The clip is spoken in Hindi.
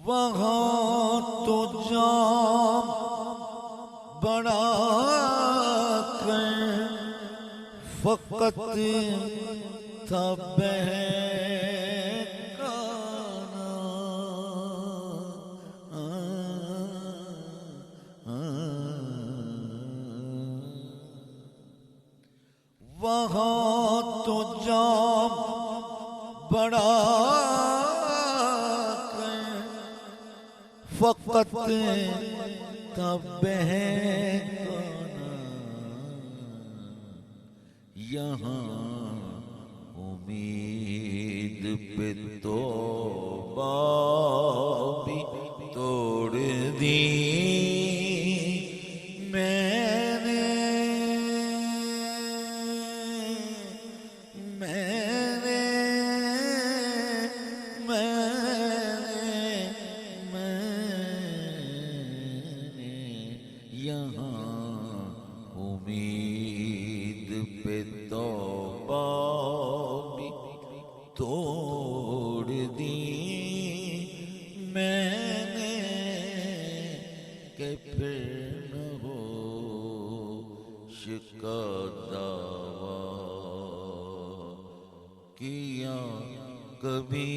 वहाँ तो जाम बड़ा कर फकत था बहकाना। वहाँ तो जाम बड़ा फकत तब बहकाना। यहाँ उम्मीद पे तौबा भी तोड़ दी मैंने मैंने यहाँ उम्मीद पे तौबा भी तोड़ दी मैंने कि फिर न हो शिका दावा किया कभी